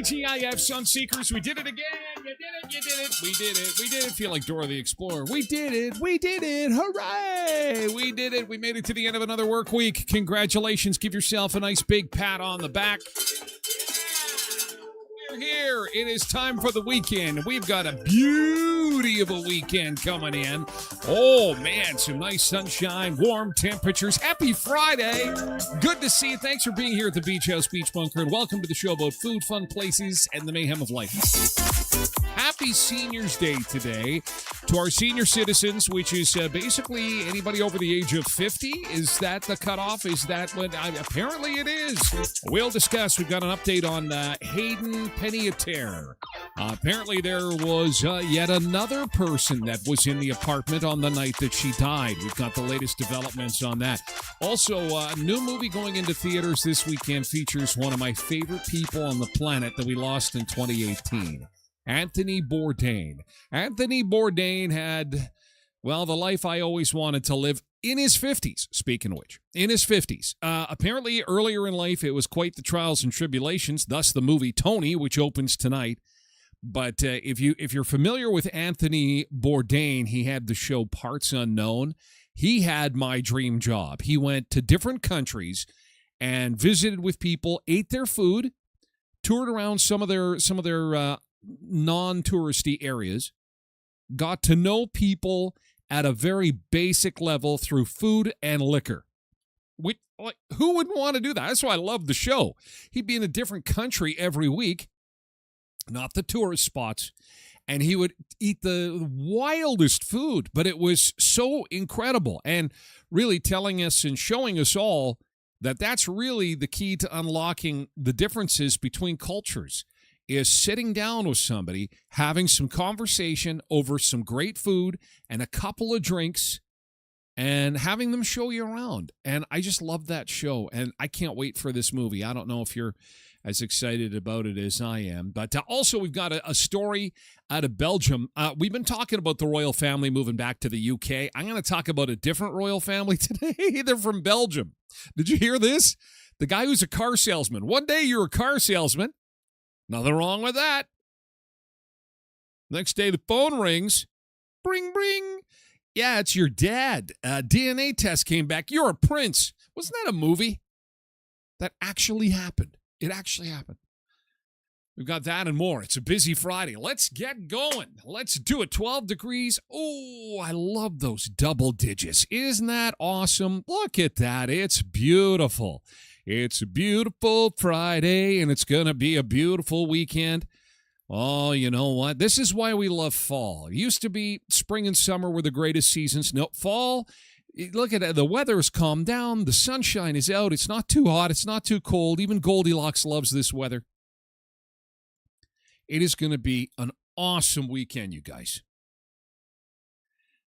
TGIF Sunseekers, we did it again. You did it. We did it. Feel like Dora the Explorer. We did it. Hooray. We did it. We made it to the end of another work week. Congratulations. Give yourself a nice big pat on the back. We're here. It is time for the weekend. We've got a beauty of a weekend coming in. Oh, man, some nice sunshine, warm temperatures. Happy Friday. Good to see you. Thanks for being here at the Beach House Beach Bunker, and welcome to the show about food, fun places, and the mayhem of life. Happy Seniors Day today to our senior citizens, which is basically anybody over the age of 50. Is that the cutoff? Is that what? Apparently it is. We'll discuss. We've got an update on Hayden Panettiere. Apparently there was yet another person that was in the apartment on the night that she died. We've got the latest developments on that. Also, a new movie going into theaters this weekend features one of my favorite people on the planet that we lost in 2018. Anthony Bourdain. Anthony Bourdain had, well, the life I always wanted to live in his 50s, speaking of which. In his 50s. Apparently, earlier in life, it was quite the trials and tribulations, thus the movie Tony, which opens tonight. But if you're familiar with Anthony Bourdain, he had the show Parts Unknown. He had my dream job. He went to different countries and visited with people, ate their food, toured around some of their non-touristy areas, got to know people at a very basic level through food and liquor. Who wouldn't want to do that? That's why I love the show. He'd be in a different country every week, not the tourist spots, and he would eat the wildest food, but it was so incredible and really telling us and showing us all that that's really the key to unlocking the differences between cultures. Is sitting down with somebody, having some conversation over some great food and a couple of drinks and having them show you around. And I just love that show, and I can't wait for this movie. I don't know if you're as excited about it as I am. But also, we've got a story out of Belgium. We've been talking about the royal family moving back to the UK. I'm going to talk about a different royal family today. They're from Belgium. Did you hear this? The guy who's a car salesman. One day you're a car salesman. Nothing wrong with that. Next day, the phone rings. Bring, bring. Yeah, it's your dad. DNA test came back. You're a prince. Wasn't that a movie? That actually happened. It actually happened. We've got that and more. It's a busy Friday. Let's get going. Let's do it. 12 degrees. Oh, I love those double digits. Isn't that awesome? Look at that. It's beautiful. It's a beautiful Friday, and it's going to be a beautiful weekend. Oh, you know what? This is why we love fall. It used to be spring and summer were the greatest seasons. No, fall, look at it. The weather's calmed down. The sunshine is out. It's not too hot. It's not too cold. Even Goldilocks loves this weather. It is going to be an awesome weekend, you guys.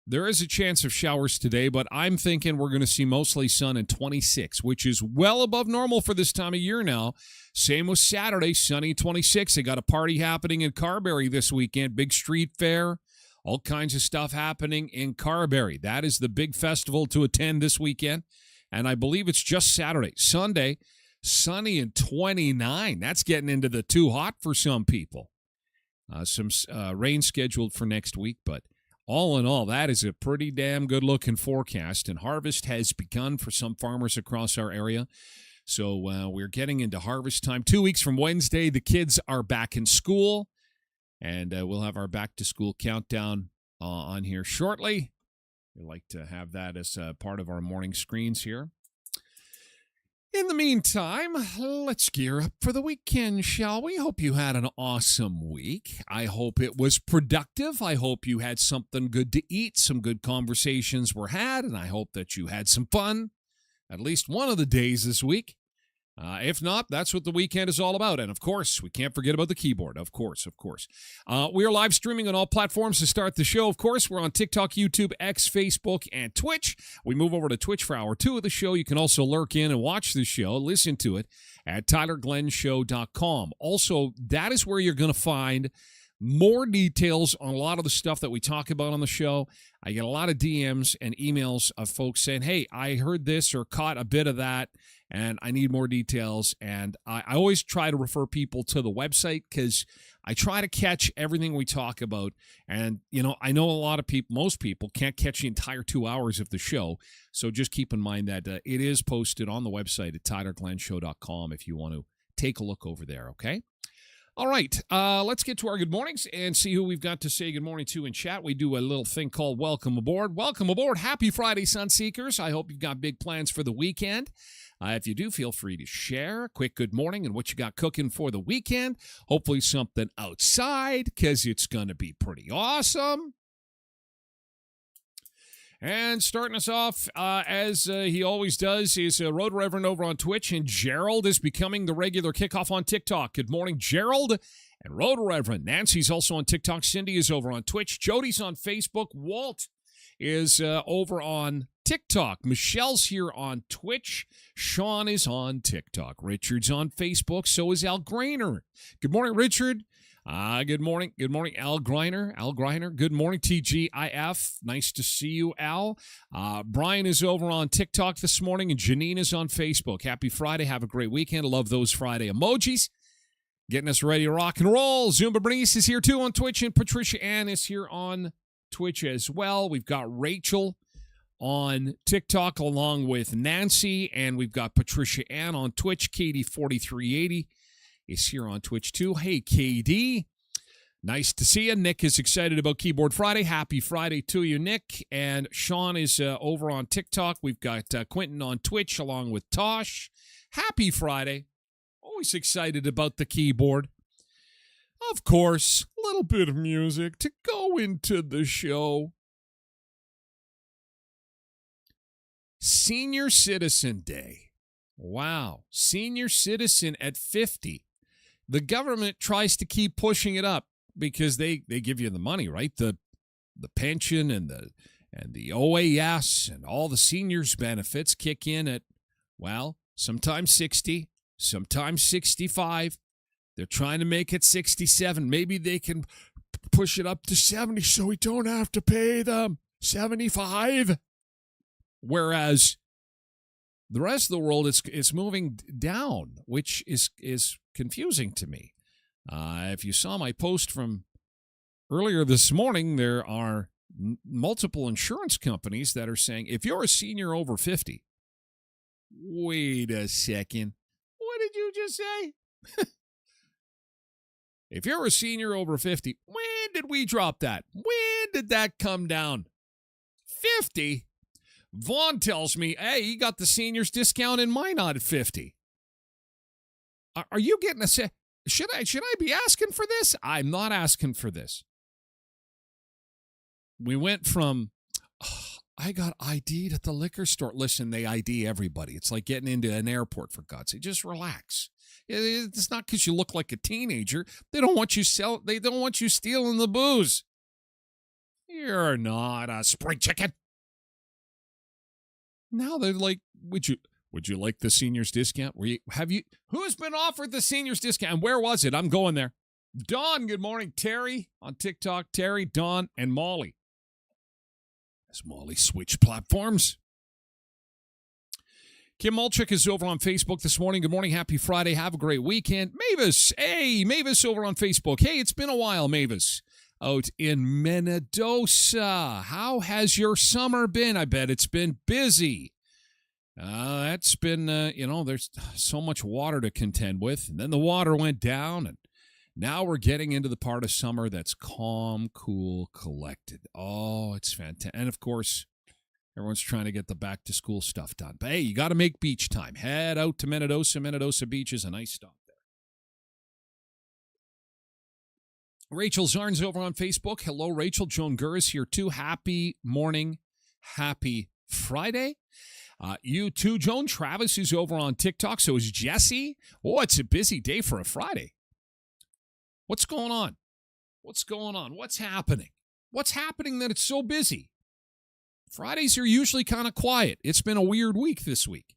There is a chance of showers today, but I'm thinking we're going to see mostly sun and 26, which is well above normal for this time of year now. Same with Saturday, sunny 26. They got a party happening in Carberry this weekend, big street fair, all kinds of stuff happening in Carberry. That is the big festival to attend this weekend, and I believe it's just Saturday. Sunday, sunny and 29. That's getting into the too hot for some people. Some rain scheduled for next week, but all in all, that is a pretty damn good-looking forecast, and harvest has begun for some farmers across our area. So we're getting into harvest time. 2 weeks from Wednesday, the kids are back in school, and we'll have our back-to-school countdown on here shortly. We like to have that as part of our morning screens here. In the meantime, let's gear up for the weekend, shall we? Hope you had an awesome week. I hope it was productive. I hope you had something good to eat, some good conversations were had, and I hope that you had some fun at least one of the days this week. If not, that's what the weekend is all about. And, of course, we can't forget about the keyboard. Of course. We are live streaming on all platforms to start the show. Of course, we're on TikTok, YouTube, X, Facebook, and Twitch. We move over to Twitch for hour 2 of the show. You can also lurk in and watch the show, listen to it at TylerGlenShow.com. Also, that is where you're going to find more details on a lot of the stuff that we talk about on the show. I get a lot of DMs and emails of folks saying, hey, I heard this or caught a bit of that, and I need more details. And I always try to refer people to the website because I try to catch everything we talk about. And, you know, I know a lot of people, most people, can't catch the entire 2 hours of the show. So just keep in mind that it is posted on the website at TylerGlenShow.com if you want to take a look over there, okay? All right, let's get to our good mornings and see who we've got to say good morning to in chat. We do a little thing called Welcome Aboard. Welcome aboard. Happy Friday, Sunseekers. I hope you've got big plans for the weekend. If you do, feel free to share a quick good morning and what you got cooking for the weekend. Hopefully something outside because it's going to be pretty awesome. And starting us off, as he always does, is Road Reverend over on Twitch, and Gerald is becoming the regular kickoff on TikTok. Good morning, Gerald and Road Reverend. Nancy's also on TikTok. Cindy is over on Twitch. Jody's on Facebook. Walt is over on TikTok. Michelle's here on Twitch. Sean is on TikTok. Richard's on Facebook. So is Al Grainer. Good morning, Richard. Good morning. Good morning, Al Greiner. Al Greiner. Good morning, TGIF. Nice to see you, Al. Brian is over on TikTok this morning, and Janine is on Facebook. Happy Friday. Have a great weekend. Love those Friday emojis. Getting us ready to rock and roll. Zumba Bernice is here, too, on Twitch, and Patricia Ann is here on Twitch as well. We've got Rachel on TikTok along with Nancy, and we've got Patricia Ann on Twitch. Katie4380 is here on Twitch, too. Hey, KD. Nice to see you. Nick is excited about Keyboard Friday. Happy Friday to you, Nick. And Sean is over on TikTok. We've got Quentin on Twitch along with Tosh. Happy Friday. Always excited about the keyboard. Of course, a little bit of music to go into the show. Senior Citizen Day. Wow. Senior citizen at 50. The government tries to keep pushing it up because they give you the money, right? The pension and the OAS and all the seniors benefits kick in at, well, sometimes 60, sometimes 65. They're trying to make it 67. Maybe they can push it up to 70 so we don't have to pay them 75. Whereas the rest of the world is moving down, which is confusing to me. If you saw my post from earlier this morning, there are multiple insurance companies that are saying, if you're a senior over 50, wait a second, what did you just say? If you're a senior over 50, when did we drop that? When did that come down? 50? Vaughn tells me, hey, he got the seniors discount in Minot at 50. Are you getting a set? Should I be asking for this? I'm not asking for this. We went from, I got ID'd at the liquor store. Listen, they ID everybody. It's like getting into an airport, for God's sake. Just relax. It's not because you look like a teenager. They don't want you stealing the booze. You're not a spring chicken. Now they're like, would you like the seniors discount? Who's been offered the seniors discount? Where was it? I'm going there. Dawn, good morning. Terry on TikTok. Terry, Dawn, and Molly. Has Molly switched platforms? Kim Mulchick is over on Facebook this morning. Good morning. Happy Friday. Have a great weekend. Mavis. Hey, Mavis over on Facebook. Hey, it's been a while, Mavis. Out in Minnedosa. How has your summer been? I bet it's been busy. That's been, there's so much water to contend with. And then the water went down, and now we're getting into the part of summer that's calm, cool, collected. Oh, it's fantastic. And, of course, everyone's trying to get the back-to-school stuff done. But, hey, you got to make beach time. Head out to Minnedosa. Minnedosa Beach is a nice stop there. Rachel Zarn's over on Facebook. Hello, Rachel. Joan Gurr is here, too. Happy morning. Happy Friday. You too, Joan. Travis is over on TikTok. So is Jesse. Oh, it's a busy day for a Friday. What's going on? What's going on? What's happening? What's happening that it's so busy? Fridays are usually kind of quiet. It's been a weird week this week.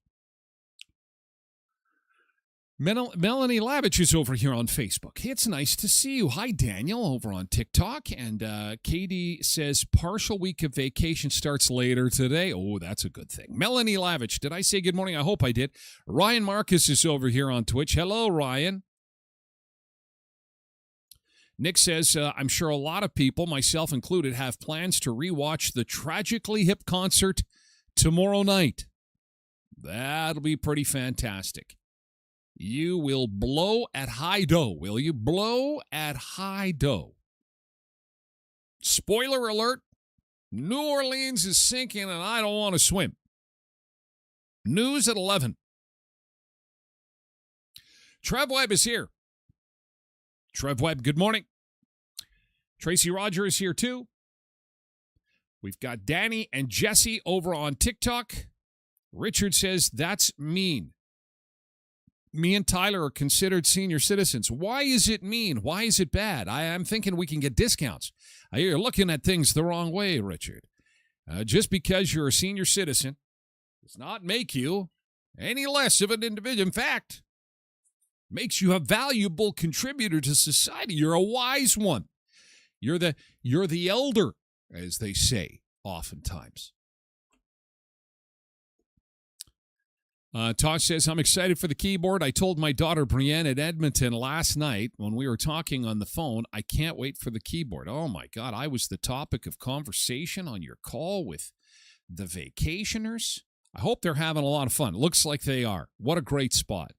Melanie Lavich is over here on Facebook. It's nice to see you. Hi, Daniel, over on TikTok. And Katie says partial week of vacation starts later today. Oh, that's a good thing. Melanie Lavich, did I say good morning? I hope I did. Ryan Marcus is over here on Twitch. Hello, Ryan. Nick says, I'm sure a lot of people, myself included, have plans to rewatch the Tragically Hip concert tomorrow night. That'll be pretty fantastic. You will blow at high dough, will you? Blow at high dough. Spoiler alert, New Orleans is sinking and I don't want to swim. News at 11. Trev Webb is here. Trev Webb, good morning. Tracy Roger is here too. We've got Danny and Jesse over on TikTok. Richard says, that's mean. Me and Tyler are considered senior citizens. Why is it mean? Why is it bad? I'm thinking we can get discounts. You're looking at things the wrong way, Richard. Just because you're a senior citizen does not make you any less of an individual. In fact, makes you a valuable contributor to society. You're a wise one. You're the elder, as they say oftentimes. Tosh says, I'm excited for the keyboard. I told my daughter Brienne at Edmonton last night when we were talking on the phone, I can't wait for the keyboard. Oh, my God. I was the topic of conversation on your call with the vacationers. I hope they're having a lot of fun. Looks like they are. What a great spot.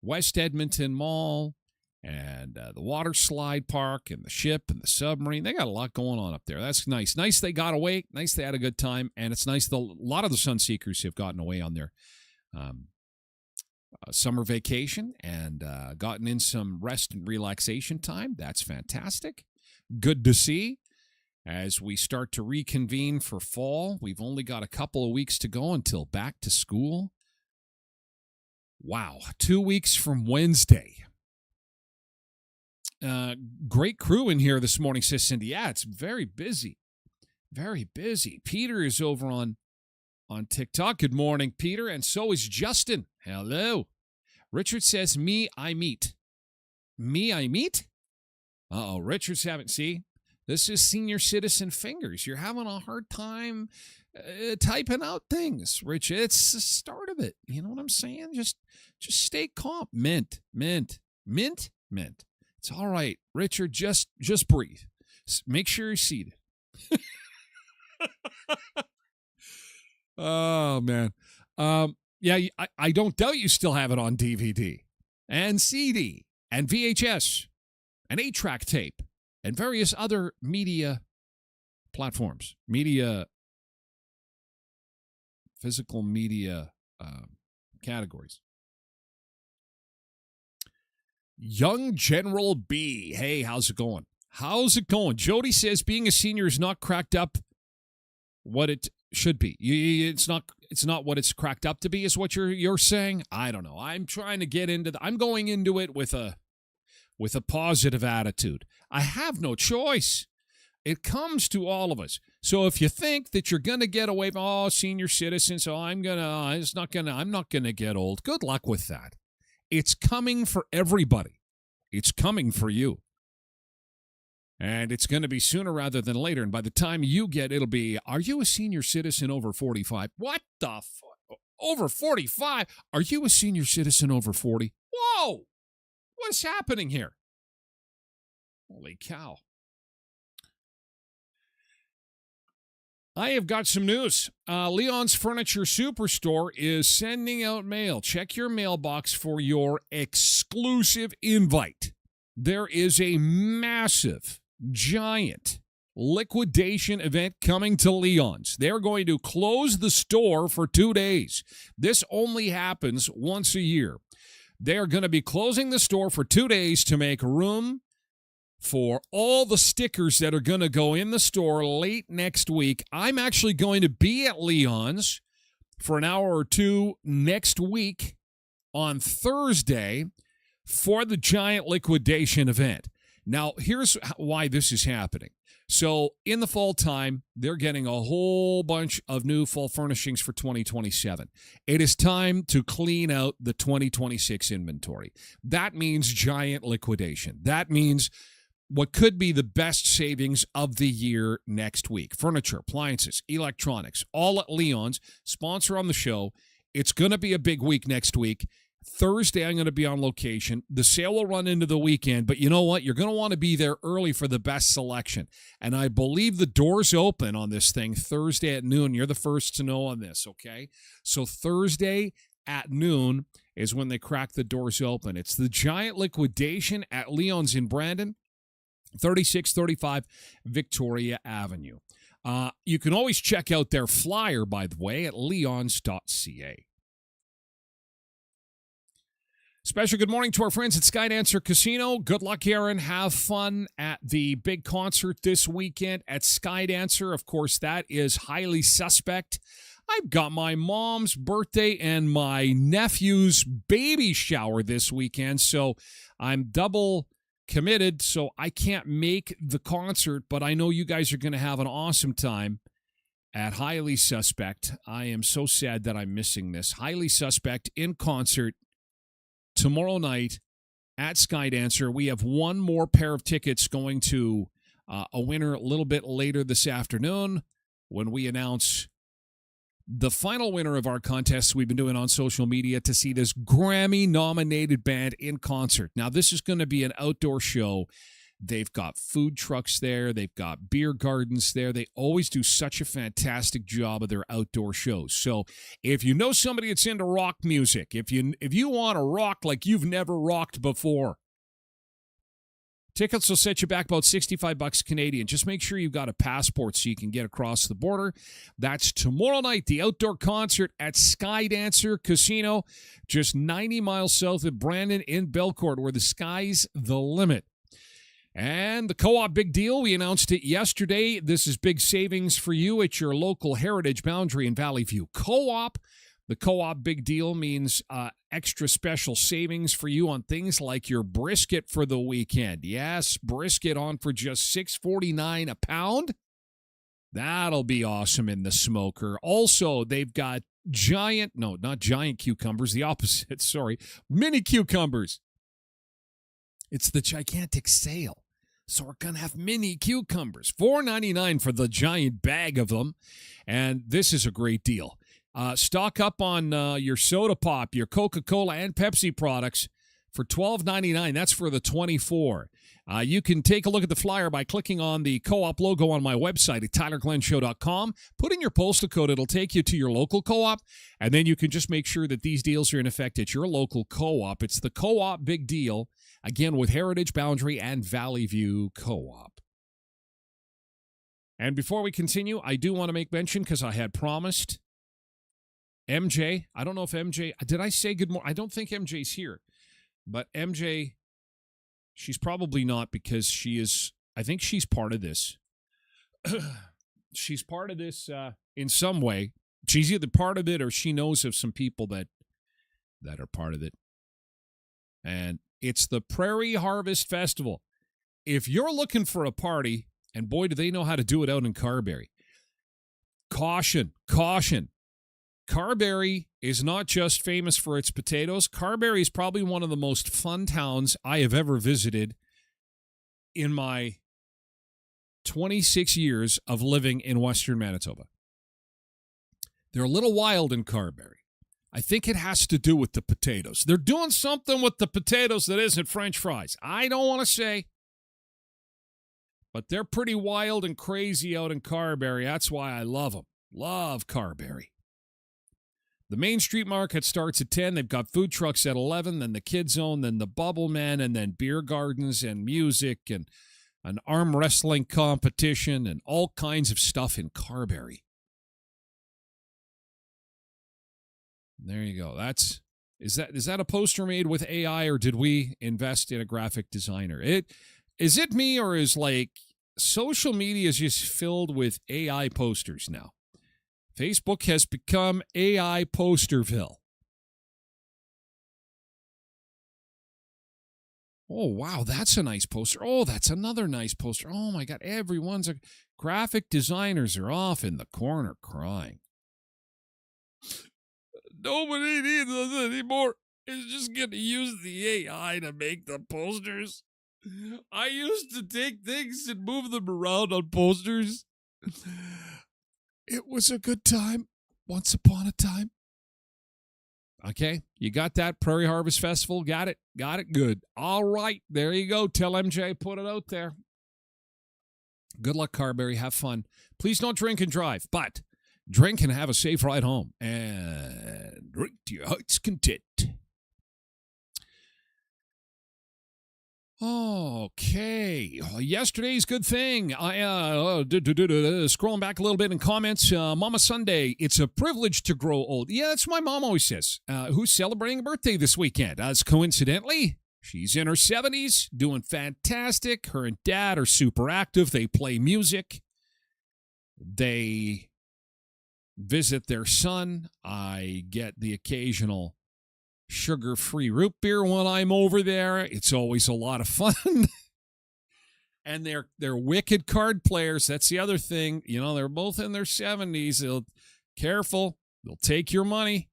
West Edmonton Mall and the water slide park and the ship and the submarine. They got a lot going on up there. That's nice. Nice they got away. Nice they had a good time. And it's nice a lot of the Sunseekers have gotten away on their summer vacation and gotten in some rest and relaxation time. That's fantastic. Good to see. As we start to reconvene for fall, we've only got a couple of weeks to go until back to school. Wow, 2 weeks from Wednesday. Great crew in here this morning, says Cindy. Yeah, it's very busy. Very busy. Peter is over on TikTok. Good morning, Peter. And so is Justin. Hello. Richard says, me, I meet. Me, I meet? Uh-oh, Richard's having, see? This is senior citizen fingers. You're having a hard time typing out things, Rich. It's the start of it. You know what I'm saying? Just stay calm. Mint. It's all right, Richard. Just breathe. Make sure you're seated. Oh man, yeah. I don't doubt you still have it on DVD and CD and VHS an 8-track tape, and various other media platforms, physical media categories. Young General B. Hey, how's it going? How's it going? Jody says being a senior is not cracked up what it should be. It's not what it's cracked up to be, is what you're saying? I don't know. I'm trying to get into I'm going into it with a positive attitude. I have no choice. It comes to all of us. So if you think that you're going to get away from, senior citizens, I'm not going to get old. Good luck with that. It's coming for everybody. It's coming for you. And it's going to be sooner rather than later. And by the time you get, it'll be, are you a senior citizen over 45? What the fuck? Over 45? Are you a senior citizen over 40? Whoa! What's happening here? Holy cow. I have got some news. Leon's Furniture Superstore is sending out mail. Check your mailbox for your exclusive invite. There is a massive, giant liquidation event coming to Leon's. They're going to close the store for 2 days. This only happens once a year. They're going to be closing the store for 2 days to make room for all the stickers that are going to go in the store late next week. I'm actually going to be at Leon's for an hour or two next week on Thursday for the giant liquidation event. Now, here's why this is happening. So in the fall time, they're getting a whole bunch of new fall furnishings for 2027. It is time to clean out the 2026 inventory. That means giant liquidation. That means what could be the best savings of the year next week. Furniture, appliances, electronics, all at Leon's. Sponsor on the show. It's going to be a big week next week. Thursday, I'm going to be on location. The sale will run into the weekend, but you know what? You're going to want to be there early for the best selection. And I believe the doors open on this thing Thursday at noon. You're the first to know on this, okay? So Thursday at noon is when they crack the doors open. It's the giant liquidation at Leon's in Brandon, 3635 Victoria Avenue. You can always check out their flyer, by the way, at leons.ca. Special good morning to our friends at Skydancer Casino. Good luck, Aaron. Have fun at the big concert this weekend at Skydancer. Of course, that is highly suspect. I've got my mom's birthday and my nephew's baby shower this weekend, so I'm double committed, so I can't make the concert, but I know you guys are going to have an awesome time at Highly Suspect. I am so sad that I'm missing this. Highly Suspect in concert tomorrow night at Skydancer. We have one more pair of tickets going to a winner a little bit later this afternoon when we announce the final winner of our contest we've been doing on social media to see this Grammy-nominated band in concert. Now, this is going to be an outdoor show. They've got food trucks there. They've got beer gardens there. They always do such a fantastic job of their outdoor shows. So if you know somebody that's into rock music, if you want to rock like you've never rocked before, tickets will set you back about $65 Canadian. Just make sure you've got a passport so you can get across the border. That's tomorrow night, the outdoor concert at Skydancer Casino, just 90 miles south of Brandon in Belcourt, where the sky's the limit. And the Co-op Big Deal, we announced it yesterday. This is big savings for you at your local Heritage Boundary in Valley View Co-op. The Co-op Big Deal means extra special savings for you on things like your brisket for the weekend. Yes, brisket on for just $6.49 a pound. That'll be awesome in the smoker. Also, they've got not giant cucumbers, the opposite, sorry, mini cucumbers. It's the gigantic sale. So we're going to have mini cucumbers, $4.99 for the giant bag of them. And this is a great deal. Stock up on your soda pop, your Coca-Cola and Pepsi products for $12.99. That's for the 24. You can take a look at the flyer by clicking on the co-op logo on my website at tylerglenshow.com. Put in your postal code. It'll take you to your local co-op, and then you can just make sure that these deals are in effect at your local co-op. It's the co-op big deal, again, with Heritage, Boundary, and Valley View Co-op. And before we continue, I do want to make mention, because I had promised MJ, I don't know if MJ, did I say good morning? I don't think MJ's here, but MJ, she's probably not, because she is, I think she's part of this. She's part of this in some way. She's either part of it or she knows of some people that are part of it. And it's the Prairie Harvest Festival. If you're looking for a party, and boy, do they know how to do it out in Carberry. Caution, caution. Carberry is not just famous for its potatoes. Carberry is probably one of the most fun towns I have ever visited in my 26 years of living in Western Manitoba. They're a little wild in Carberry. I think it has to do with the potatoes. They're doing something with the potatoes that isn't French fries. I don't want to say, but they're pretty wild and crazy out in Carberry. That's why I love them. Love Carberry. The Main Street Market starts at 10. They've got food trucks at 11, then the Kids Zone, then the Bubble Man, and then beer gardens and music and an arm wrestling competition and all kinds of stuff in Carberry. There you go. Is that a poster made with AI, or did we invest in a graphic designer? Is it me, or is like social media is just filled with AI posters now? Facebook has become AI Posterville. Oh, wow, that's a nice poster. Oh, that's another nice poster. Oh, my God, graphic designers are off in the corner crying. Nobody needs us anymore. It's just going to use the AI to make the posters. I used to take things and move them around on posters. It was a good time, once upon a time. Okay, you got that Prairie Harvest Festival? Got it? Got it? Good. All right, there you go. Tell MJ, put it out there. Good luck, Carberry. Have fun. Please don't drink and drive, but drink and have a safe ride home. And drink to your heart's content. Okay, yesterday's good thing. I scrolling back a little bit in comments. Mama Sunday, it's a privilege to grow old. Yeah, that's what my mom always says. Who's celebrating a birthday this weekend? As coincidentally, she's in her 70s, doing fantastic. Her and Dad are super active. They play music. They visit their son. I get the occasional sugar-free root beer when I'm over there. It's always a lot of fun. And they're wicked card players. That's the other thing. You know, they're both in their 70s. Careful. They'll take your money.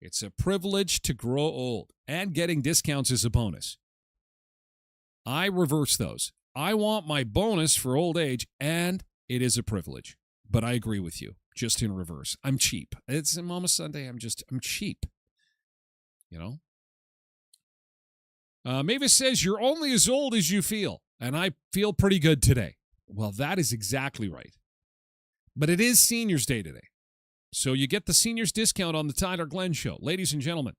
It's a privilege to grow old. And getting discounts is a bonus. I reverse those. I want my bonus for old age, and it is a privilege. But I agree with you. Just in reverse. I'm cheap. It's Mama Sunday. I'm cheap. You know? Mavis says, you're only as old as you feel, and I feel pretty good today. Well, that is exactly right. But it is Seniors Day today. So you get the seniors discount on the Tyler Glen Show. Ladies and gentlemen,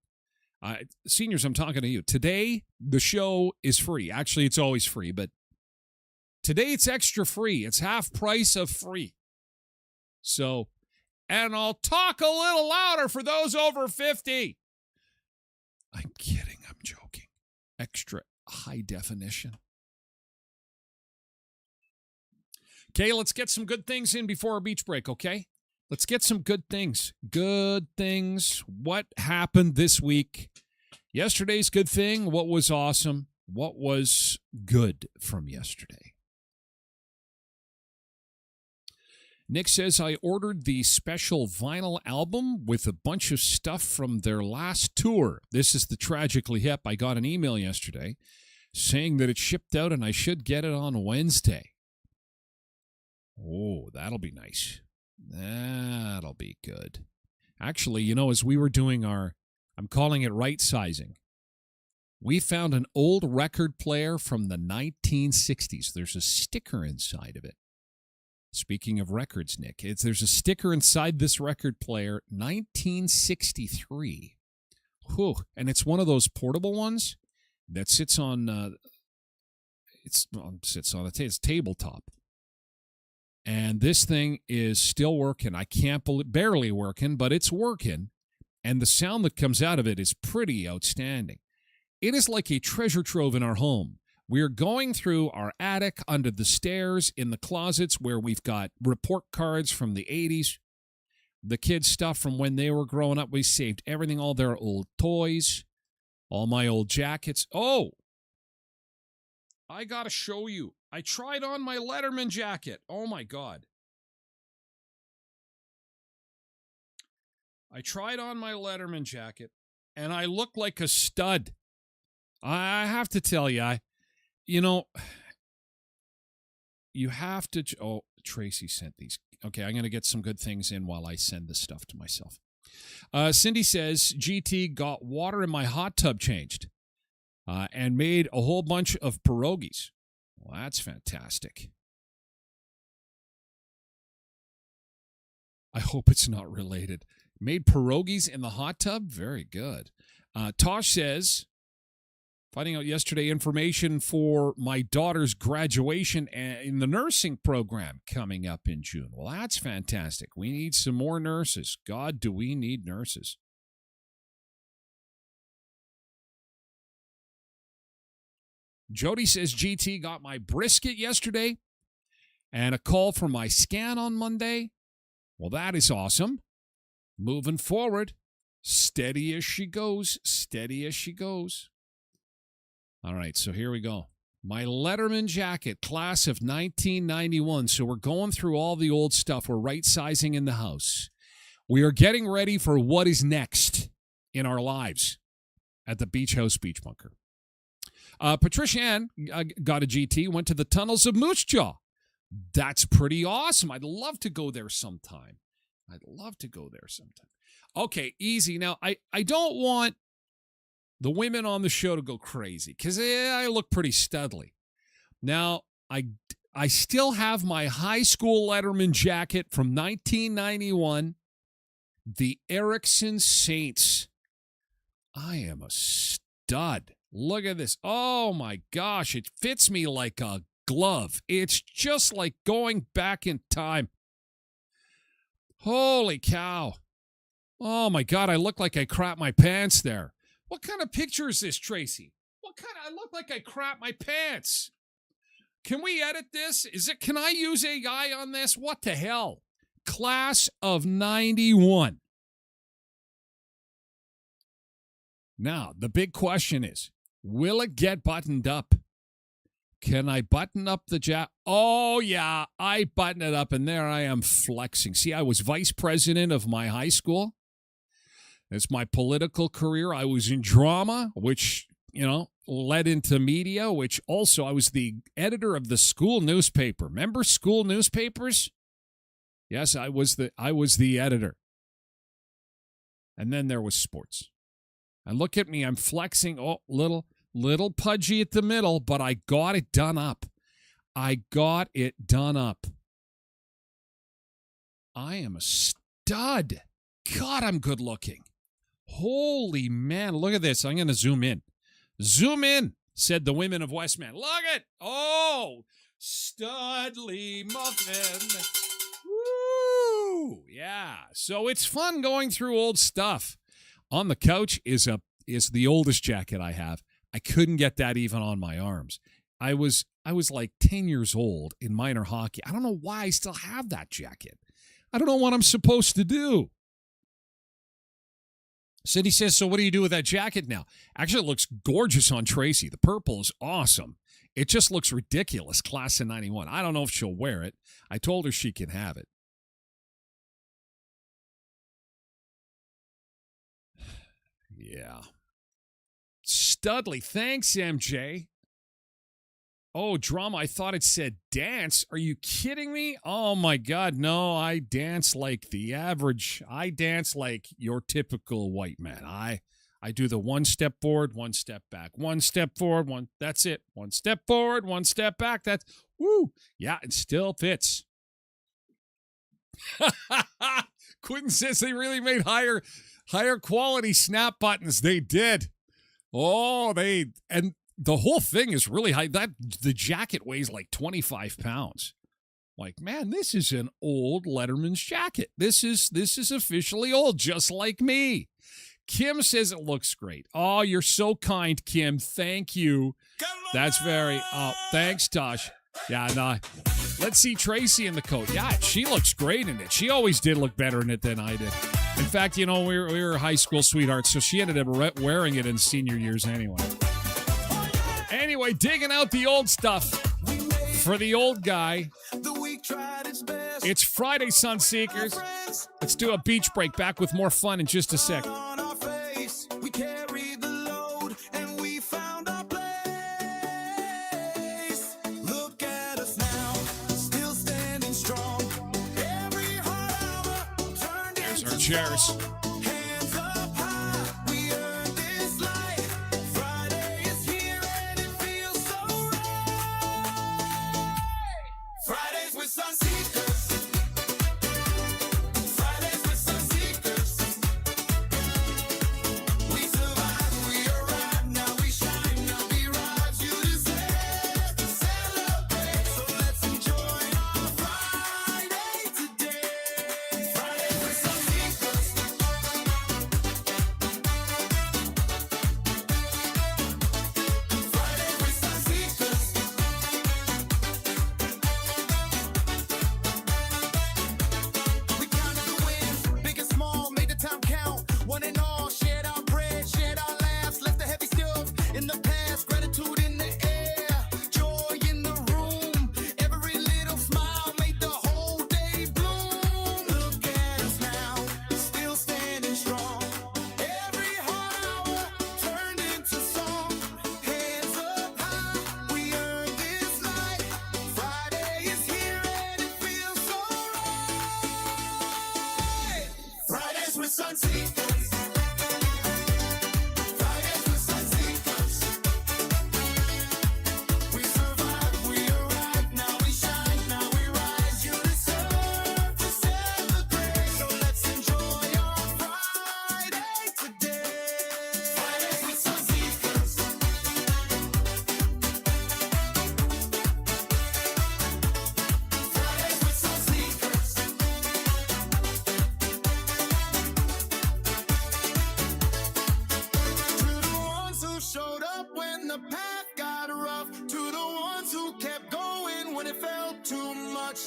seniors, I'm talking to you. Today, the show is free. Actually, it's always free, but today it's extra free. It's half price of free. So, and I'll talk a little louder for those over 50. I'm kidding. I'm joking. Extra high definition. Okay, let's get some good things in before our beach break, okay? Let's get some good things. Good things. What happened this week? Yesterday's good thing. What was awesome? What was good from yesterday? Nick says, I ordered the special vinyl album with a bunch of stuff from their last tour. This is the Tragically Hip. I got an email yesterday saying that it shipped out and I should get it on Wednesday. Oh, that'll be nice. That'll be good. Actually, you know, as we were doing I'm calling it right sizing. We found an old record player from the 1960s. There's a sticker inside of it. Speaking of records, Nick, there's a sticker inside this record player, 1963. Whew. And it's one of those portable ones that sits on it's tabletop. And this thing is still working. I can't believe, barely working, but it's working. And the sound that comes out of it is pretty outstanding. It is like a treasure trove in our home. We're going through our attic, under the stairs, in the closets where we've got report cards from the 80s, the kids' stuff from when they were growing up. We saved everything, all their old toys, all my old jackets. Oh, I got to show you. I tried on my Letterman jacket. Oh, my God. I tried on my Letterman jacket, and I look like a stud. I have to tell you, you have to. Oh, Tracy sent these. Okay, I'm going to get some good things in while I send this stuff to myself. Cindy says, GT got water in my hot tub changed and made a whole bunch of pierogies. Well, that's fantastic. I hope it's not related. Made pierogies in the hot tub? Very good. Tosh says, finding out yesterday information for my daughter's graduation in the nursing program coming up in June. Well, that's fantastic. We need some more nurses. God, do we need nurses? Jody says, GT got my brisket yesterday and a call for my scan on Monday. Well, that is awesome. Moving forward, steady as she goes, steady as she goes. All right, so here we go. My Letterman jacket, class of 1991. So we're going through all the old stuff. We're right-sizing in the house. We are getting ready for what is next in our lives at the Beach House Beach Bunker. Patricia Ann got a GT, went to the tunnels of Moose Jaw. That's pretty awesome. I'd love to go there sometime. Okay, easy. Now, I don't want the women on the show to go crazy because I look pretty studly. Now, I still have my high school Letterman jacket from 1991, the Erickson Saints. I am a stud. Look at this. Oh, my gosh. It fits me like a glove. It's just like going back in time. Holy cow. Oh, my God. I look like I crapped my pants there. What kind of picture is this, Tracy? I look like I crap my pants. Can we edit this? Can I use AI on this? What the hell? Class of 91. Now, the big question is, will it get buttoned up? Can I button up the jacket? Oh, yeah, I button it up, and there I am flexing. See, I was vice president of my high school. It's my political career. I was in drama, which, led into media, which also I was the editor of the school newspaper. Remember school newspapers? Yes, I was the editor. And then there was sports. And look at me, I'm flexing. Oh, little pudgy at the middle, but I got it done up. I am a stud. God, I'm good looking. Holy man, look at this. I'm going to zoom in. Zoom in, said the women of Westman. Look at, oh, Studley Muffin. Woo! Yeah, so it's fun going through old stuff. On the couch is the oldest jacket I have. I couldn't get that even on my arms. I was like 10 years old in minor hockey. I don't know why I still have that jacket. I don't know what I'm supposed to do. Cindy says, so what do you do with that jacket now? Actually, it looks gorgeous on Tracy. The purple is awesome. It just looks ridiculous, class of 91. I don't know if she'll wear it. I told her she can have it. Yeah. Studley. Thanks, MJ. Oh, drama. I thought it said dance. Are you kidding me? Oh, my God. No, I dance like the average. I dance like your typical white man. I do the one step forward, one step back, one step forward, that's it. One step forward, one step back. That's, woo. Yeah, it still fits. Quentin says they really made higher quality snap buttons. They did. Oh, and the whole thing is really high. The jacket weighs like 25 pounds. Like, man, this is an old Letterman's jacket. This is officially old, just like me. Kim says it looks great. Oh, you're so kind, Kim. Thank you. That's very, thanks, Tosh. Yeah, no. Let's see Tracy in the coat. Yeah, she looks great in it. She always did look better in it than I did. In fact, we were high school sweethearts, so she ended up wearing it in senior years anyway. Anyway, digging out the old stuff for the old guy. It's Friday, Sunseekers. Let's do a beach break. Back with more fun in just a sec. There's our chairs.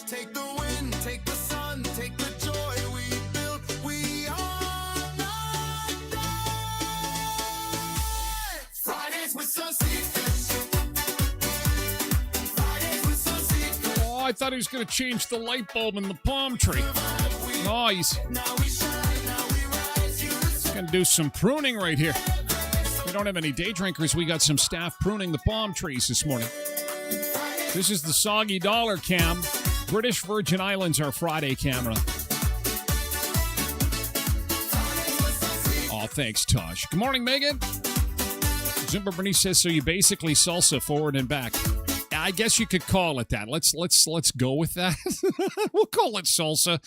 Take the wind, take the sun, take the joy we built. We are not Fridays with Sunseekers. Fridays with Sunseekers. Oh, I thought he was going to change the light bulb in the palm tree. Nice. Going to do some pruning right here. We don't have any day drinkers. We got some staff pruning the palm trees this morning. This is the Soggy Dollar Cam. British Virgin Islands, our Friday camera. Oh, thanks, Tosh. Good morning, Megan. Zimba Bernice says, so you basically salsa forward and back. I guess you could call it that. Let's go with that. We'll call it salsa.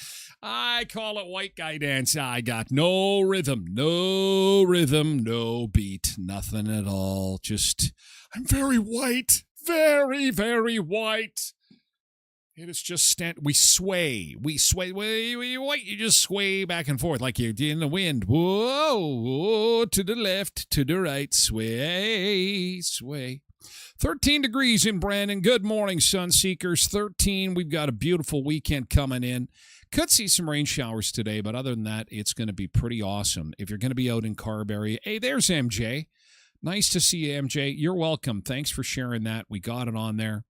I call it white guy dance. I got no rhythm, no beat, nothing at all. Just, I'm very white, very, very white. It is just we sway, you just sway back and forth like you're in the wind. Whoa, to the left, to the right, sway. 13 degrees in Brandon. Good morning, Sunseekers. 13. We've got a beautiful weekend coming in. Could see some rain showers today, but other than that, it's going to be pretty awesome. If you're going to be out in Carberry, hey, there's MJ. Nice to see you, MJ. You're welcome. Thanks for sharing that. We got it on there.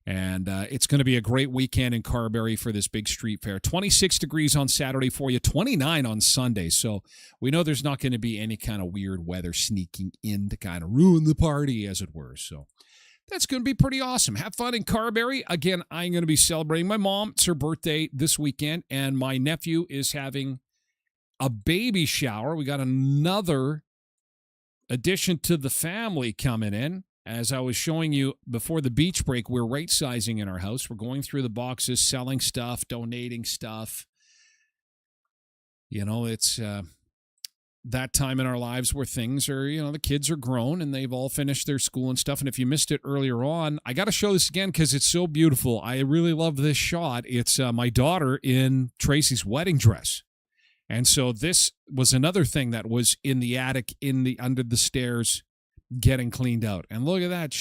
And it's going to be a great weekend in Carberry for this big street fair. 26 degrees on Saturday for you, 29 on Sunday. So we know there's not going to be any kind of weird weather sneaking in to kind of ruin the party, as it were. So that's going to be pretty awesome. Have fun in Carberry. Again, I'm going to be celebrating my mom. It's her birthday this weekend, and my nephew is having a baby shower. We got another addition to the family coming in. As I was showing you before the beach break, we're right sizing in our house. We're going through the boxes, selling stuff, donating stuff. You know, it's that time in our lives where things are, you know, the kids are grown and they've all finished their school and stuff. And if you missed it earlier on, I got to show this again because it's so beautiful. I really love this shot. It's my daughter in Tracy's wedding dress. And so this was another thing that was in the attic, under the stairs, getting cleaned out. And look at that.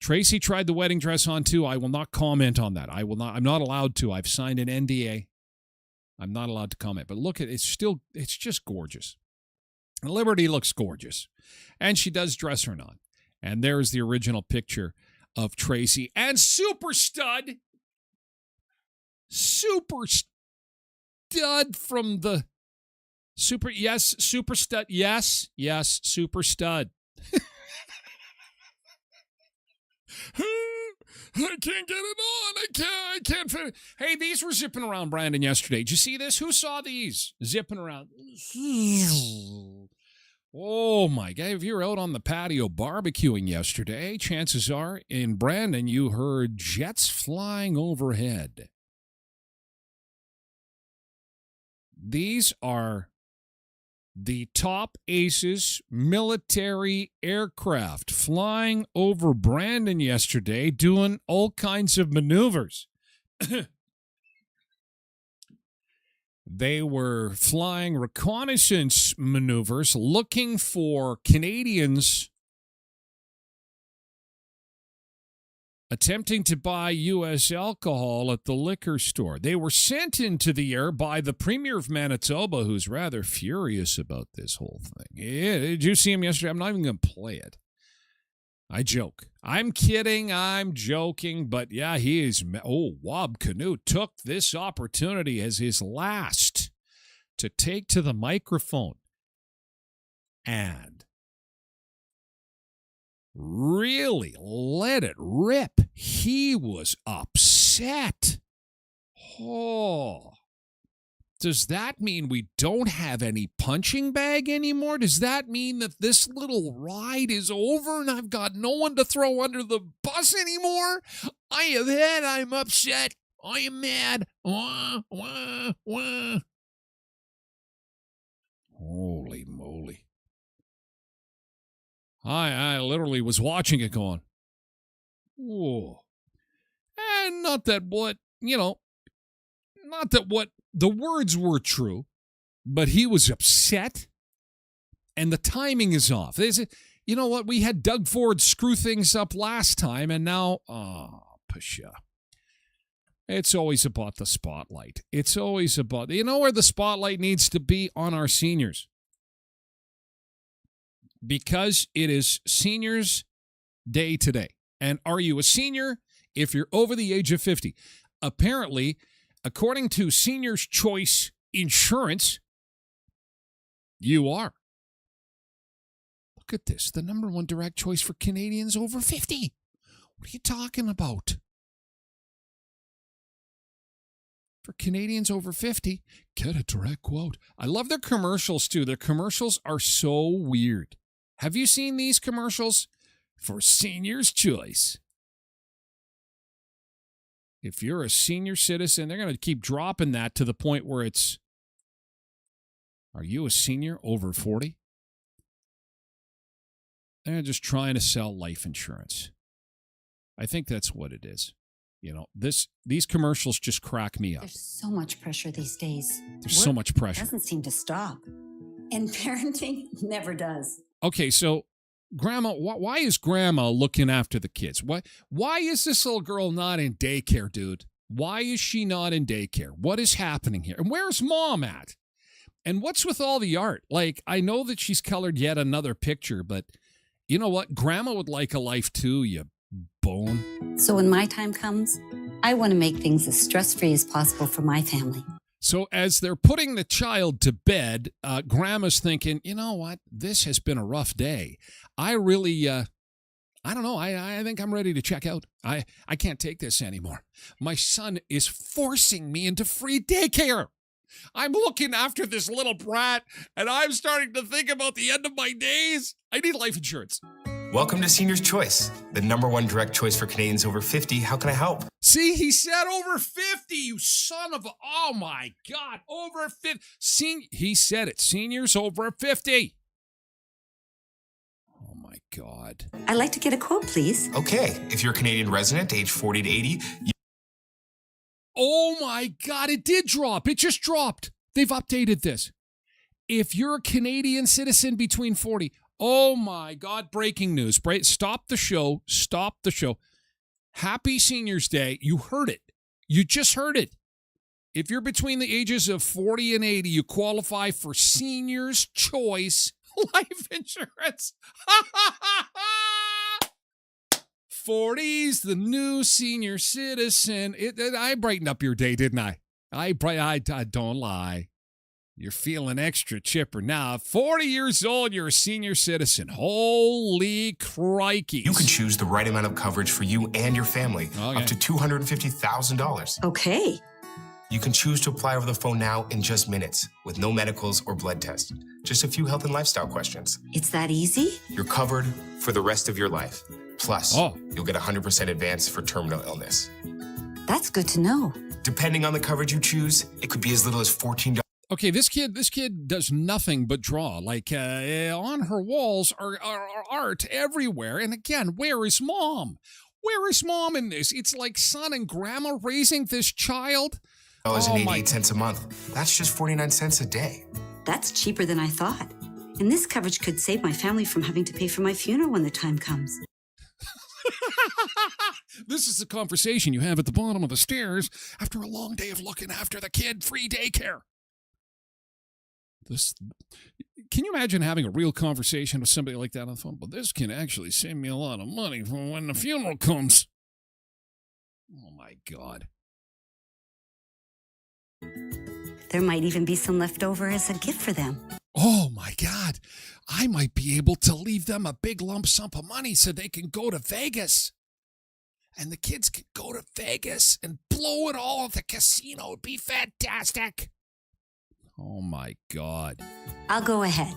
Tracy tried the wedding dress on too. I will not comment on that. I'm not allowed to. I've signed an NDA. I'm not allowed to comment. But look at it's just gorgeous. Liberty looks gorgeous. And she does dress her on. And there's the original picture of Tracy and Super Stud from the Super Stud. Yes, Super Stud. I can't get it on. I can't fit it. Hey, these were zipping around Brandon yesterday. Did you see this? Who saw these zipping around? Oh, my God. If you were out on the patio barbecuing yesterday, chances are in Brandon you heard jets flying overhead. These are the top Aces military aircraft flying over Brandon yesterday, doing all kinds of maneuvers. They were flying reconnaissance maneuvers looking for Canadians attempting to buy U.S. alcohol at the liquor store. They were sent into the air by the Premier of Manitoba, who's rather furious about this whole thing. Yeah, did you see him yesterday? I'm not even going to play it. I joke. I'm kidding. I'm joking. But yeah, he is. Wob Canute took this opportunity as his last to take to the microphone and really let it rip. He was upset. Oh. Does that mean we don't have any punching bag anymore? Does that mean that this little ride is over and I've got no one to throw under the bus anymore? I am mad. I'm upset. I am mad. Wah, wah, wah. Holy moly. I literally was watching it going, whoa. And not that what the words were true, but he was upset and the timing is off. You know what? We had Doug Ford screw things up last time and now, Pasha. It's always about the spotlight. It's always about, you know where the spotlight needs to be? On our seniors. Because it is Seniors Day today. And are you a senior if you're over the age of 50? Apparently, according to Seniors Choice Insurance, you are. Look at this. The number one direct choice for Canadians over 50. What are you talking about? For Canadians over 50, get a direct quote. I love their commercials, too. Their commercials are so weird. Have you seen these commercials? For Seniors Choice. If you're a senior citizen, they're going to keep dropping that to the point where it's, are you a senior over 40? They're just trying to sell life insurance. I think that's what it is. You know, these commercials just crack me up. There's so much pressure these days. There's so much pressure. Doesn't seem to stop. And parenting never does. Okay, so Grandma, why is Grandma looking after the kids? Why is this little girl not in daycare, dude? Why is she not in daycare? What is happening here? And where's Mom at? And what's with all the art? Like, I know that she's colored yet another picture, but you know what? Grandma would like a life too, you bone. So when my time comes, I want to make things as stress-free as possible for my family. So as they're putting the child to bed, Grandma's thinking, you know what? This has been a rough day. I really, I don't know. I think I'm ready to check out. I can't take this anymore. My son is forcing me into free daycare. I'm looking after this little brat, and I'm starting to think about the end of my days. I need life insurance. Welcome to Senior's Choice, the #1 direct choice for Canadians over 50. How can I help? See, he said over 50, you son of a... Oh, my God. Over 50. He said it. Seniors over 50. Oh, my God. I'd like to get a quote, please. Okay, if you're a Canadian resident, age 40 to 80, Oh, my God. It did drop. It just dropped. They've updated this. If you're a Canadian citizen between 40... Oh, my God. Breaking news. Stop the show. Stop the show. Happy Seniors Day. You heard it. You just heard it. If you're between the ages of 40 and 80, you qualify for Seniors Choice life insurance. 40's the new senior citizen. I brightened up your day, didn't I? I don't lie. You're feeling extra chipper now. 40 years old, you're a senior citizen. Holy crikey. you can choose the right amount of coverage for you and your family, Okay. up to $250,000. Okay. You can choose to apply over the phone now in just minutes, with no medicals or blood tests. Just a few health and lifestyle questions. It's that easy? You're covered for the rest of your life. Plus, you'll get 100% advance for terminal illness. That's good to know. Depending on the coverage you choose, it could be as little as $14. Okay, this kid does nothing but draw. Like, on her walls are art everywhere. And again, where is mom? Where is mom in this? It's like son and grandma raising this child. $88 a month. That's just 49 cents a day. That's cheaper than I thought. And this coverage could save my family from having to pay for my funeral when the time comes. This is the conversation you have at the bottom of the stairs after a long day of looking after the kid. Free daycare. Can you imagine having a real conversation with somebody like that on the phone? Well, this can actually save me a lot of money for when the funeral comes. Oh, my God. There might even be some left over as a gift for them. Oh, my God. I might be able to leave them a big lump sum of money so they can go to Vegas. And the kids can go to Vegas and blow it all at the casino. It'd be fantastic. Oh, my God. I'll go ahead.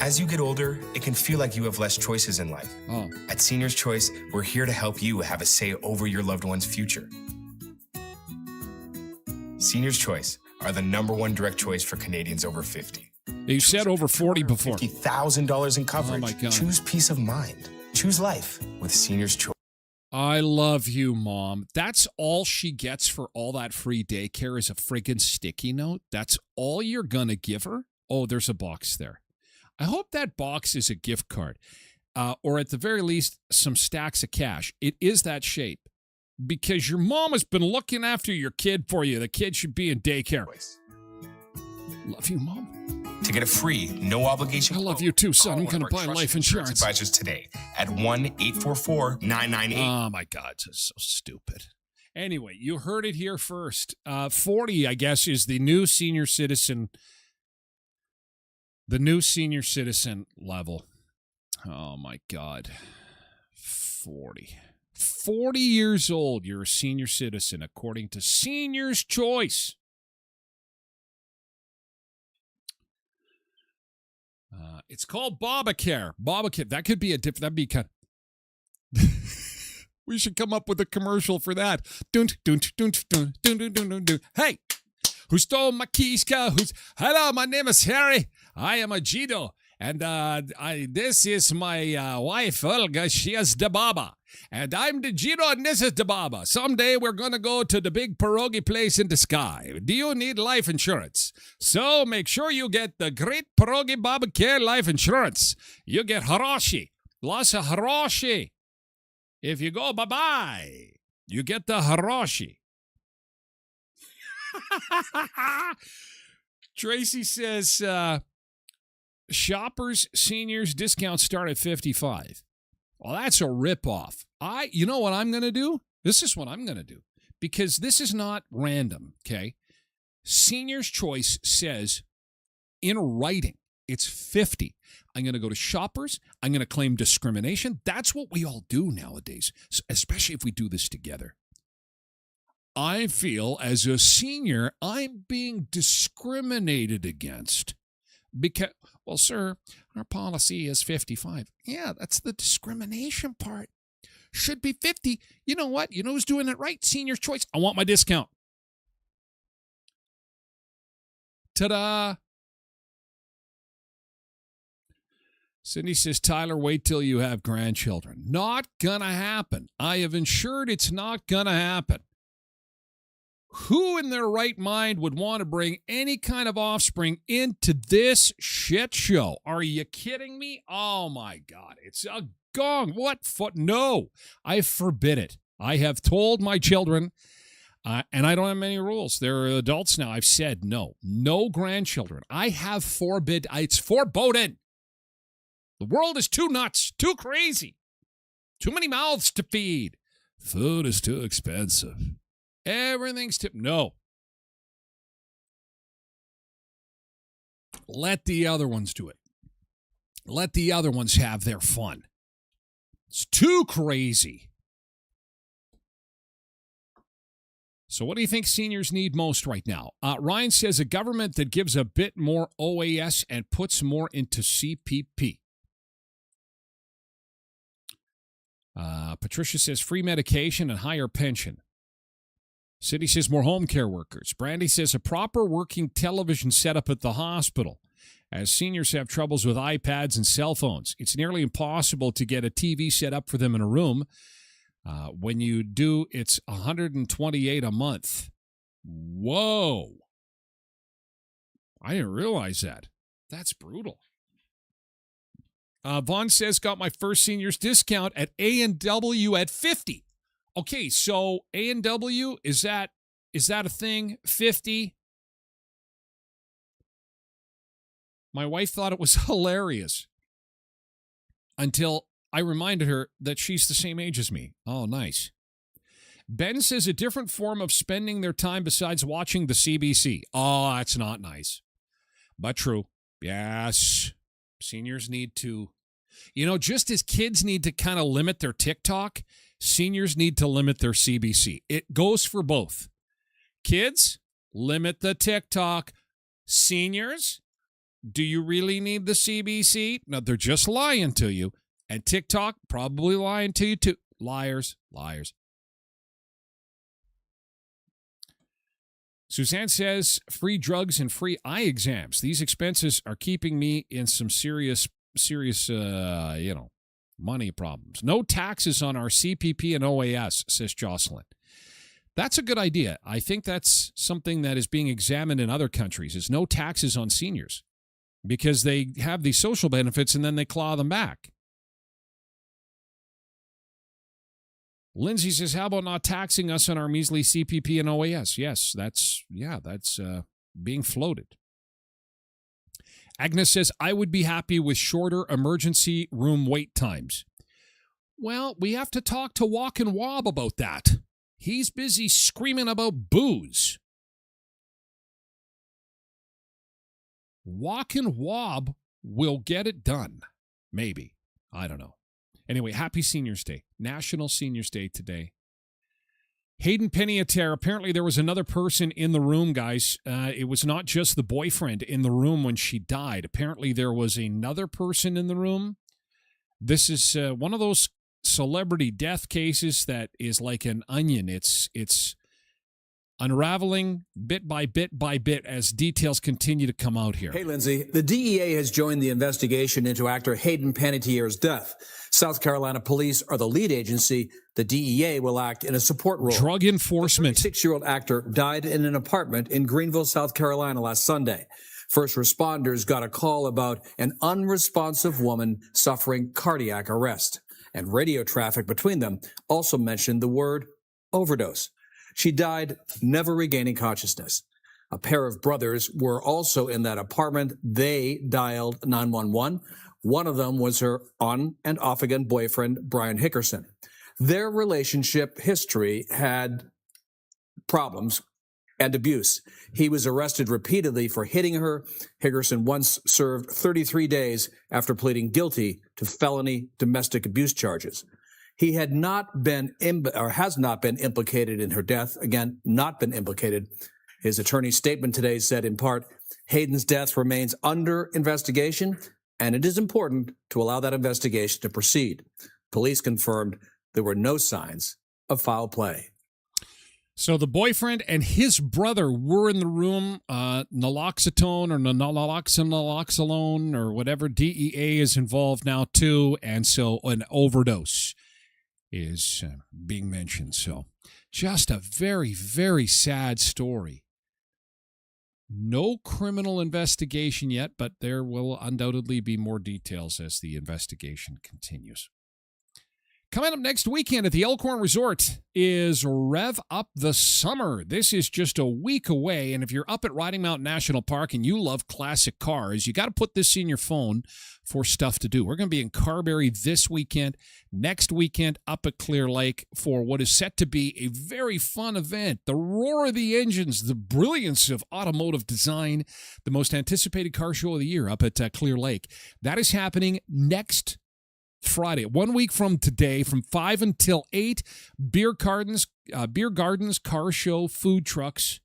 As you get older, it can feel like you have less choices in life. Oh. At Senior's Choice, we're here to help you have a say over your loved one's future. Senior's Choice are the #1 direct choice for Canadians over 50. You said over 40 before. $50,000 in coverage. Oh, my God. Choose peace of mind. Choose life with Senior's Choice. I love you, Mom. That's all she gets for all that free daycare is a friggin' sticky note. That's all you're going to give her? Oh, there's a box there. I hope that box is a gift card. Or at the very least, some stacks of cash. It is that shape. Because your mom has been looking after your kid for you. The kid should be in daycare. Love you, Mom. To get a free, no obligation I love quote, you too, son. call I'm one going to of our buy trusted life insurance. advisors today at 1-844-998. Oh, my God. This is so stupid. Anyway, you heard it here first. 40, I guess, is the new senior citizen. The new senior citizen level. Oh, my God. 40. 40 years old, you're a senior citizen, according to Senior's Choice. It's called Bobacare. Bobacare. That could be a different. That'd be kind. We should come up with a commercial for that. Dun, dun, dun, dun, dun, dun, dun, dun, dun. Hey, who stole my keys? Hello, my name is Harry. I am a Gido. And this is my wife, Olga. She is the Baba. And I'm the Giro, and this is the Baba. Someday we're going to go to the big pierogi place in the sky. Do you need life insurance? So make sure you get the great pierogi Baba Care life insurance. You get Hiroshi. Lots of Hiroshi. If you go bye-bye, you get the Hiroshi. Tracy says, shoppers, seniors, discounts start at 55. Well, that's a ripoff. You know what I'm going to do? This is what I'm going to do. Because this is not random, okay? Senior's Choice says, in writing, it's 50. I'm going to go to shoppers. I'm going to claim discrimination. That's what we all do nowadays, especially if we do this together. I feel as a senior, I'm being discriminated against. Because, well, sir, our policy is 55. Yeah, that's the discrimination part. Should be 50. You know what? You know who's doing it right? Senior's choice. I want my discount. Ta-da. Cindy says, Tyler, wait till you have grandchildren. Not gonna happen. I have ensured it's not gonna happen. Who in their right mind would want to bring any kind of offspring into this shit show? Are you kidding me? Oh, my God. It's a gong. What? No, I forbid it. I have told my children, and I don't have many rules. They're adults now. I've said no grandchildren. I have forbid. It's foreboding. The world is too nuts, too crazy, too many mouths to feed. Food is too expensive. Everything's no. Let the other ones do it. Let the other ones have their fun. It's too crazy. So what do you think seniors need most right now? Ryan says a government that gives a bit more OAS and puts more into CPP. Patricia says free medication and higher pension. City says more home care workers. Brandy says a proper working television setup at the hospital, as seniors have troubles with iPads and cell phones. It's nearly impossible to get a TV set up for them in a room. When you do, it's $128 a month. Whoa. I didn't realize that. That's brutal. Vaughn says, got my first senior's discount at A&W at 50. Okay, so A&W, is that a thing? 50? My wife thought it was hilarious until I reminded her that she's the same age as me. Oh, nice. Ben says a different form of spending their time besides watching the CBC. Oh, that's not nice. But true. Yes. Seniors need to, just as kids need to kind of limit their TikTok, seniors need to limit their CBC. It goes for both. Kids, limit the TikTok. Seniors, do you really need the CBC? No, they're just lying to you. And TikTok, probably lying to you too. Liars. Suzanne says, free drugs and free eye exams. These expenses are keeping me in some serious, money problems. No taxes on our CPP and OAS, says Jocelyn. That's a good idea. I think that's something that is being examined in other countries, is no taxes on seniors because they have these social benefits and then they claw them back. Lindsay says, how about not taxing us on our measly CPP and OAS? Yes, that's being floated. Agnes says, I would be happy with shorter emergency room wait times. Well, we have to talk to Walk and Wob about that. He's busy screaming about booze. Walk and Wob will get it done. Maybe. I don't know. Anyway, happy Seniors Day. National Seniors Day today. Hayden Penniater, apparently there was another person in the room, guys. It was not just the boyfriend in the room when she died. Apparently there was another person in the room. This is one of those celebrity death cases that is like an onion. It's unraveling bit by bit as details continue to come out here. Hey, Lindsay. The DEA has joined the investigation into actor Hayden Panettiere's death. South Carolina police are the lead agency. The DEA will act in a support role. Drug enforcement. The 36-year-old actor died in an apartment in Greenville, South Carolina last Sunday. First responders got a call about an unresponsive woman suffering cardiac arrest. And radio traffic between them also mentioned the word overdose. She died, never regaining consciousness. A pair of brothers were also in that apartment. They dialed 911. One of them was her on and off again boyfriend, Brian Hickerson. Their relationship history had problems and abuse. He was arrested repeatedly for hitting her. Hickerson once served 33 days after pleading guilty to felony domestic abuse charges. He had not been has not been implicated in her death. Again, not been implicated. His attorney's statement today said, in part, Hayden's death remains under investigation, and it is important to allow that investigation to proceed. Police confirmed there were no signs of foul play. So the boyfriend and his brother were in the room. Naloxone or naloxone or whatever, DEA is involved now too, and so an overdose is being mentioned. So just a very, very sad story. No criminal investigation yet, but there will undoubtedly be more details as the investigation continues. Coming up next weekend at the Elkhorn Resort is Rev Up the Summer. This is just a week away, and if you're up at Riding Mountain National Park and you love classic cars, you got to put this in your phone for stuff to do. We're going to be in Carberry this weekend, next weekend up at Clear Lake for what is set to be a very fun event. The roar of the engines, the brilliance of automotive design, the most anticipated car show of the year up at Clear Lake. That is happening next Friday, 1 week from today, from 5 until 8, beer gardens, car show, food trucks,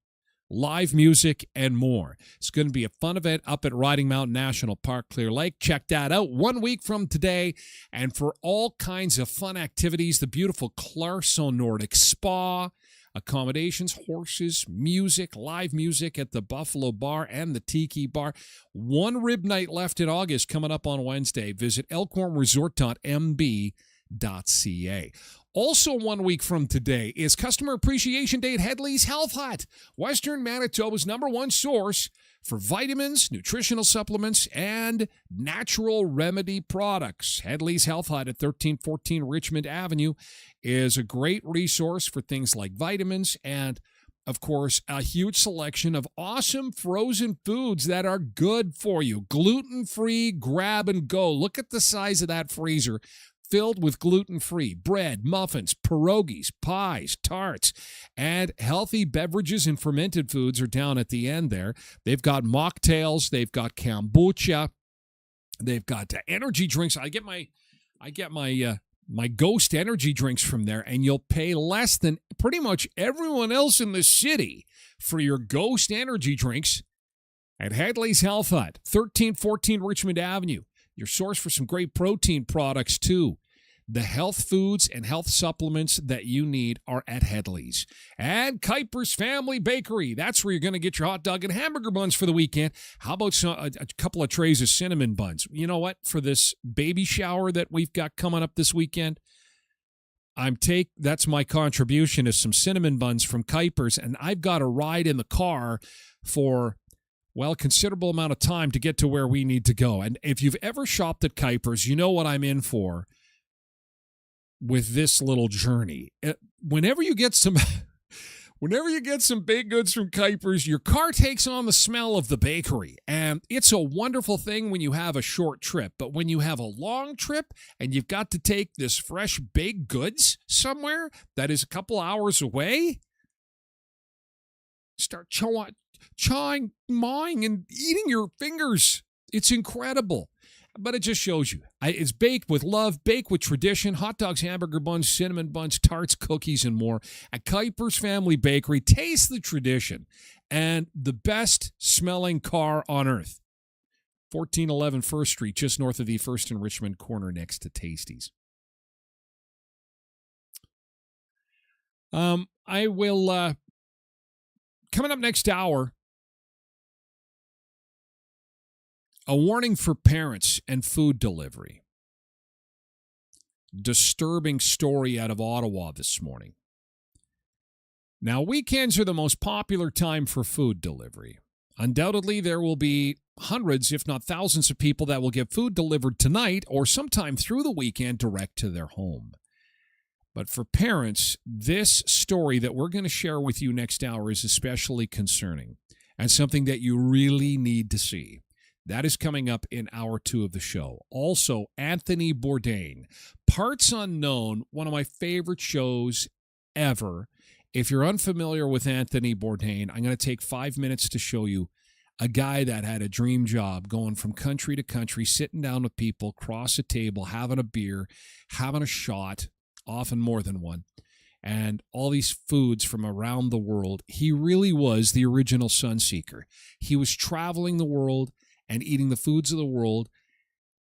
live music, and more. It's going to be a fun event up at Riding Mountain National Park, Clear Lake. Check that out 1 week from today. And for all kinds of fun activities, the beautiful Clarkson Nordic Spa, accommodations, horses, music, live music at the Buffalo Bar and the Tiki Bar. One rib night left in August coming up on Wednesday. Visit elkhornresort.mb.ca. Also 1 week from today is Customer Appreciation Day at Headley's Health Hut, Western Manitoba's #1 source for vitamins, nutritional supplements, and natural remedy products. Headley's Health Hut at 1314 Richmond Avenue is a great resource for things like vitamins and, of course, a huge selection of awesome frozen foods that are good for you. Gluten-free, grab and go. Look at the size of that freezer, filled with gluten-free bread, muffins, pierogies, pies, tarts, and healthy beverages and fermented foods are down at the end there. They've got mocktails, they've got kombucha, they've got energy drinks. I get my Ghost energy drinks from there, and you'll pay less than pretty much everyone else in the city for your Ghost energy drinks at Headley's Health Hut, 1314 Richmond Avenue. Your source for some great protein products, too. The health foods and health supplements that you need are at Headley's. And Kuiper's Family Bakery. That's where you're going to get your hot dog and hamburger buns for the weekend. How about a couple of trays of cinnamon buns? You know what? For this baby shower that we've got coming up this weekend, that's my contribution is some cinnamon buns from Kuiper's, and I've got a ride in the car for considerable amount of time to get to where we need to go. And if you've ever shopped at Kuiper's, you know what I'm in for with this little journey. Whenever you get some baked goods from Kuiper's, your car takes on the smell of the bakery. And it's a wonderful thing when you have a short trip. But when you have a long trip and you've got to take this fresh baked goods somewhere that is a couple hours away, start chawing, mawing, and eating your fingers. It's incredible. But it just shows you. It's baked with love, baked with tradition, hot dogs, hamburger buns, cinnamon buns, tarts, cookies, and more. At Kuiper's Family Bakery, taste the tradition and the best smelling car on earth. 1411 First Street, just north of the First and Richmond corner next to Tasty's. I will, coming up next hour, a warning for parents and food delivery. Disturbing story out of Ottawa this morning. Now, weekends are the most popular time for food delivery. Undoubtedly, there will be hundreds, if not thousands, of people that will get food delivered tonight or sometime through the weekend direct to their home. But for parents, this story that we're going to share with you next hour is especially concerning and something that you really need to see. That is coming up in hour 2 of the show. Also, Anthony Bourdain, Parts Unknown, one of my favorite shows ever. If you're unfamiliar with Anthony Bourdain, I'm going to take 5 minutes to show you a guy that had a dream job going from country to country, sitting down with people, across a table, having a beer, having a shot, often more than one, and all these foods from around the world. He really was the original sun seeker. He was traveling the world and eating the foods of the world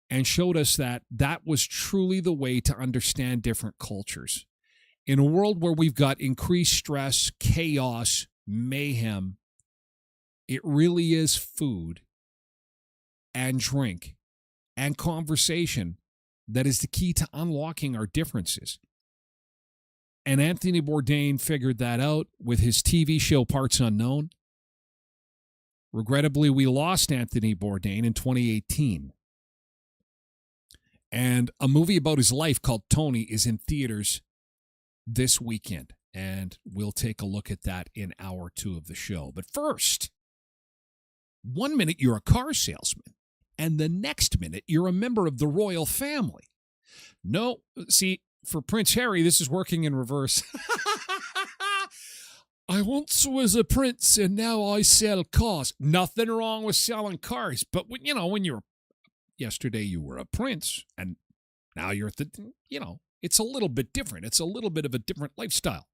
and showed us that that was truly the way to understand different cultures. In a world where we've got increased stress, chaos, mayhem, it really is food and drink and conversation that is the key to unlocking our differences. And Anthony Bourdain figured that out with his TV show Parts Unknown. Regrettably, we lost Anthony Bourdain in 2018. And a movie about his life called Tony is in theaters this weekend. And we'll take a look at that in hour 2 of the show. But first, 1 minute you're a car salesman, and the next minute you're a member of the royal family. No, see, for Prince Harry, this is working in reverse. I once was a prince and now I sell cars. Nothing wrong with selling cars. But, when you're, yesterday you were a prince and now you're it's a little bit different. It's a little bit of a different lifestyle.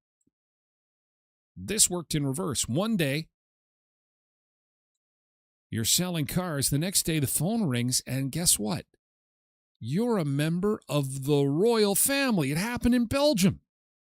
This worked in reverse. One day, you're selling cars. The next day, the phone rings, and guess what? You're a member of the royal family. It happened in Belgium.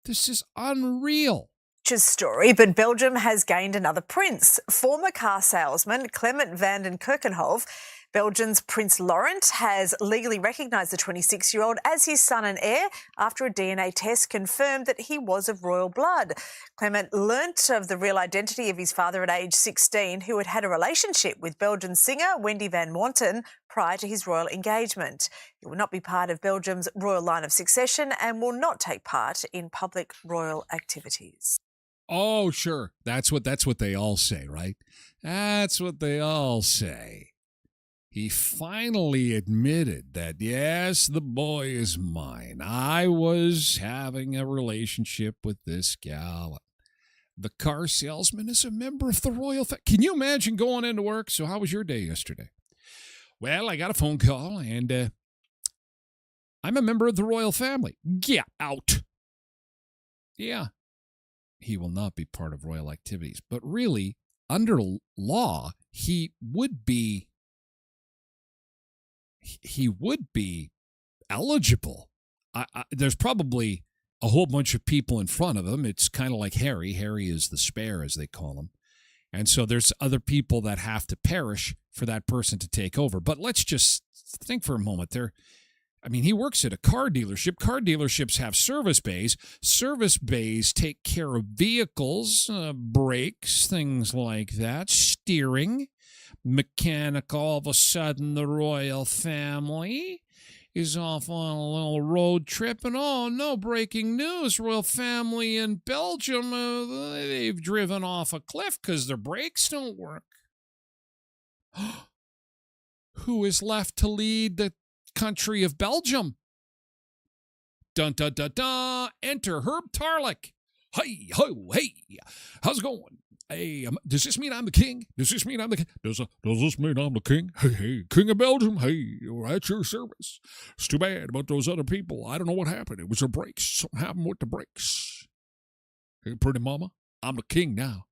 This is unreal. Story, but Belgium has gained another prince. Former car salesman Clement van den Kerkenhof, Belgium's Prince Laurent, has legally recognised the 26-year-old as his son and heir after a DNA test confirmed that he was of royal blood. Clement learnt of the real identity of his father at age 16, who had had a relationship with Belgian singer Wendy van Wanten prior to his royal engagement. He will not be part of Belgium's royal line of succession and will not take part in public royal activities. Oh, sure. That's what they all say, right? That's what they all say. He finally admitted that, yes, the boy is mine. I was having a relationship with this gal. The car salesman is a member of the royal family. Can you imagine going into work? So how was your day yesterday? Well, I got a phone call, and I'm a member of the royal family. Get out. Yeah. He will not be part of royal activities. But really, under law, he would be eligible. There's probably a whole bunch of people in front of him. It's kind of like Harry. Harry is the spare, as they call him. And so there's other people that have to perish for that person to take over. But let's just think for a moment. He works at a car dealership. Car dealerships have service bays. Service bays take care of vehicles, brakes, things like that, steering, mechanic. All of a sudden, the royal family is off on a little road trip, and oh no, breaking news, royal family in Belgium, they've driven off a cliff because their brakes don't work. Who is left to lead the country of Belgium? Dun dun dun dun. Enter Herb Tarlick. Hey ho hey, how's it going? Hey, does this mean I'm the king? Does this mean I'm the king? Does this mean I'm the king? Hey, king of Belgium. Hey, at your service. It's too bad about those other people. I don't know what happened. It was their brakes. Something happened with the brakes. Hey, pretty mama, I'm the king now.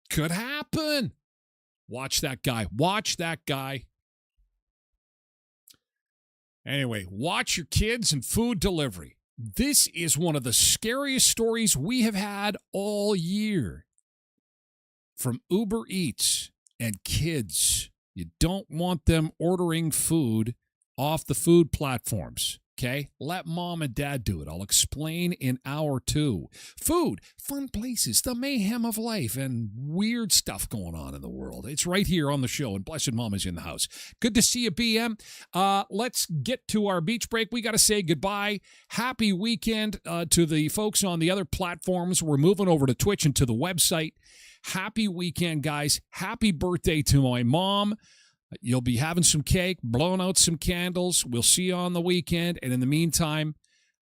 Could happen. Watch that guy. Watch that guy. Anyway, watch your kids and food delivery. This is one of the scariest stories we have had all year. From Uber Eats and kids. You don't want them ordering food off the food platforms. Okay? Let mom and dad do it. I'll explain in hour 2. Food, fun places, the mayhem of life, and weird stuff going on in the world. It's right here on the show, and Blessed Mama's in the house. Good to see you, BM. Let's get to our beach break. We got to say goodbye. Happy weekend to the folks on the other platforms. We're moving over to Twitch and to the website. Happy weekend, guys. Happy birthday to my mom. You'll be having some cake, blowing out some candles. We'll see you on the weekend. And in the meantime,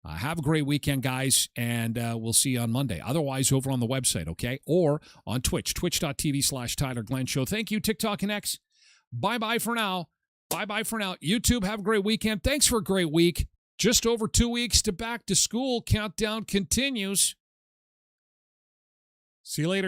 have a great weekend, guys. And we'll see you on Monday. Otherwise, over on the website, okay? Or on Twitch, twitch.tv/Tyler Glen Show. Thank you, TikTok and X. Bye-bye for now. Bye-bye for now. YouTube, have a great weekend. Thanks for a great week. Just over 2 weeks to back to school. Countdown continues. See you later.